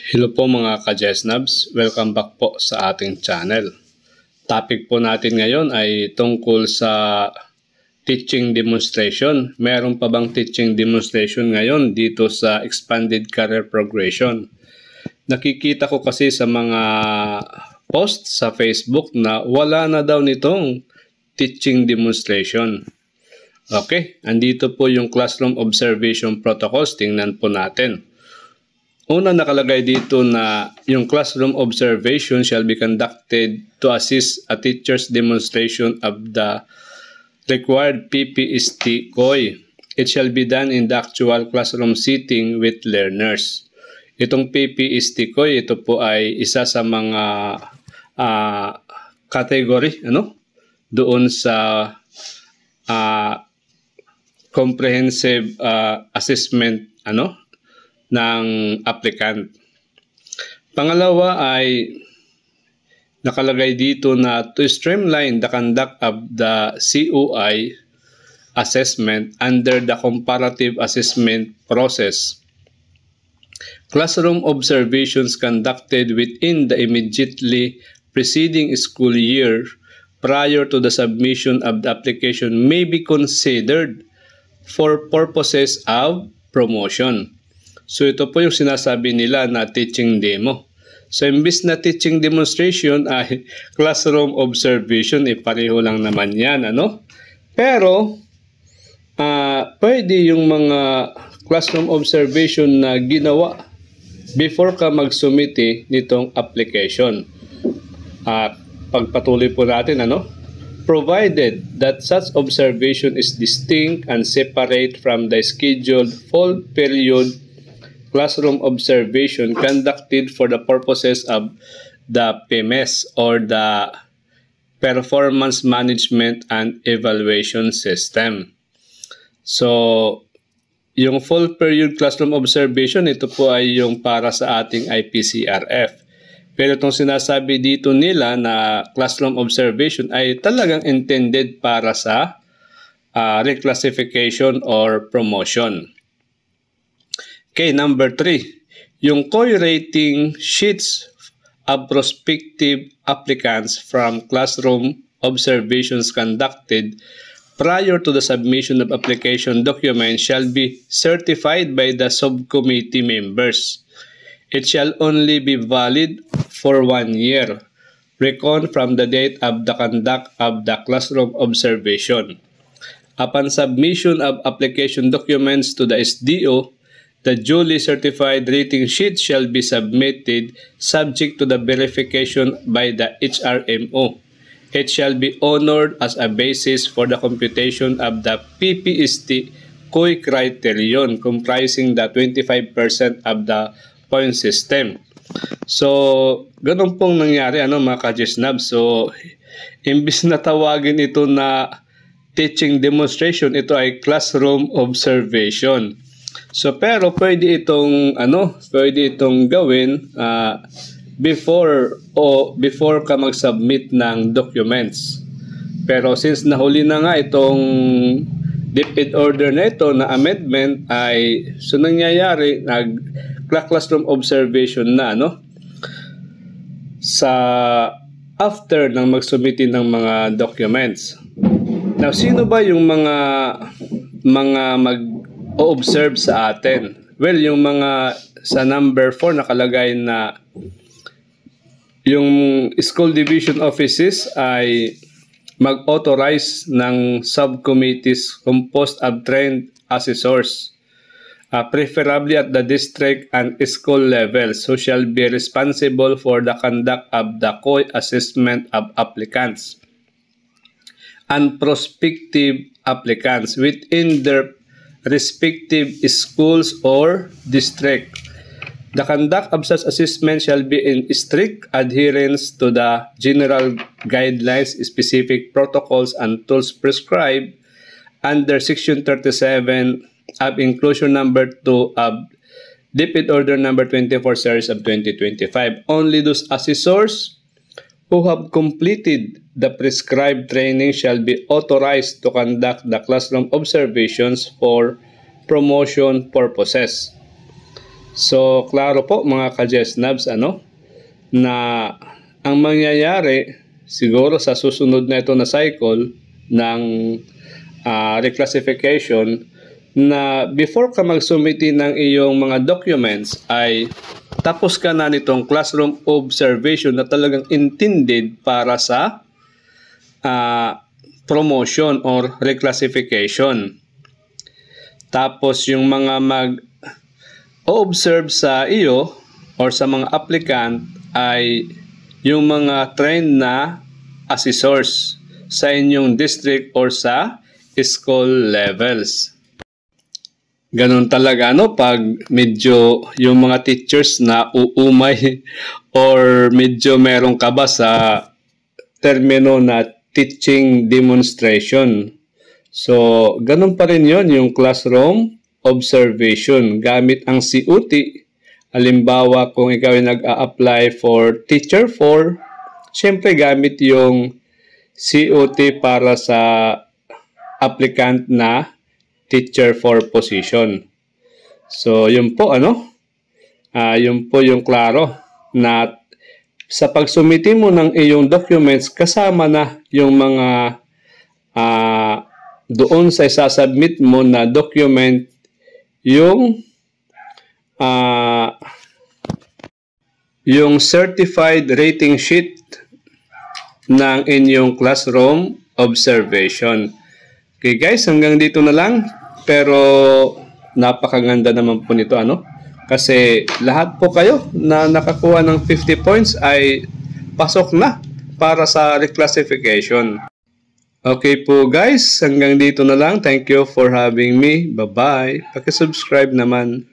Hello po mga ka-Jesnabs, welcome back po sa ating channel. Topic po natin ngayon ay tungkol sa teaching demonstration. Meron pa bang teaching demonstration ngayon dito sa Expanded Career Progression? Nakikita ko kasi sa mga post sa Facebook na wala na daw nitong teaching demonstration. Okay, andito po yung classroom observation protocols. Tingnan po natin. Una, nakalagay dito na yung classroom observation shall be conducted to assist a teacher's demonstration of the required PPST COI. It shall be done in the actual classroom setting with learners. Itong PPST COI, ito po ay isa sa mga category doon sa comprehensive assessment ng applicant. Pangalawa ay nakalagay dito na to streamline the conduct of the COI assessment under the comparative assessment process. Classroom observations conducted within the immediately preceding school year prior to the submission of the application may be considered for purposes of promotion. So ito po yung sinasabi nila na teaching demo. So imbis na teaching demonstration ay classroom observation, pareho lang naman yan, Pero pwede yung mga classroom observation na ginawa before ka mag-submit nitong application. Pagpatuloy po natin, provided that such observation is distinct and separate from the scheduled full period classroom observation conducted for the purposes of the PMS or the Performance Management and Evaluation System. So, yung full period classroom observation, ito po ay yung para sa ating IPCRF. Pero itong sinasabi dito nila na classroom observation ay talagang intended para sa reclassification or promotion. Okay, number 3, yung COI rating sheets of prospective applicants from classroom observations conducted prior to the submission of application documents shall be certified by the subcommittee members. It shall only be valid for 1 year, reckoned from the date of the conduct of the classroom observation. Upon submission of application documents to the SDO, the duly certified rating sheet shall be submitted subject to the verification by the HRMO. It shall be honored as a basis for the computation of the PPST COI criterion comprising the 25% of the point system. So, ganun pong nangyari mga ka-Jesnab. So, imbis na tawagin ito na teaching demonstration, ito ay classroom observation. So pero pwede itong gawin before ka mag-submit ng documents. Pero since nahuli na nga itong DepEd order na ito na amendment ay so nangyayari classroom observation na sa after ng mag-submitin ng mga documents. Now sino ba yung mga mag-observe sa atin? Well, yung mga sa number 4 nakalagay na yung school division offices ay mag-authorize ng subcommittees composed of trained assessors, preferably at the district and school levels, who shall be responsible for the conduct of the COI assessment of applicants and prospective applicants within their respective schools or district. The conduct of such assessment shall be in strict adherence to the general guidelines, specific protocols, and tools prescribed under Section 37 of Inclusion Number 2 of DepEd Order Number 24 Series of 2025. Only those assessors who have completed the prescribed training shall be authorized to conduct the classroom observations for promotion purposes. So, klaro po mga ka-JESNABs, na ang mangyayari siguro sa susunod na ito na cycle ng reclassification, na before ka magsumiti ng iyong mga documents ay tapos ka na nitong classroom observation na talagang intended para sa promotion or reclassification. Tapos yung mga mag-observe sa iyo or sa mga applicant ay yung mga trained na assessors sa inyong district or sa school levels. Ganun talaga, pag medyo yung mga teachers na uumay or medyo meron ka ba sa termino na teaching demonstration. So, ganun pa rin yon yung classroom observation gamit ang COT. Halimbawa, kung ikaw ay nag-a-apply for Teacher 4, syempre gamit yung COT para sa applicant na Teacher 4 position. So, yun po, yun po yung klaro na sa pagsumiti mo ng iyong documents, kasama na yung mga doon sa isasubmit mo na document, yung certified rating sheet ng inyong classroom observation. Okay guys, hanggang dito na lang. Pero napakaganda naman po nito, kasi lahat po kayo na nakakuha ng 50 points ay pasok na para sa reclassification. Okay po guys, hanggang dito na lang. Thank you for having me. Bye-bye. Paki-subscribe naman.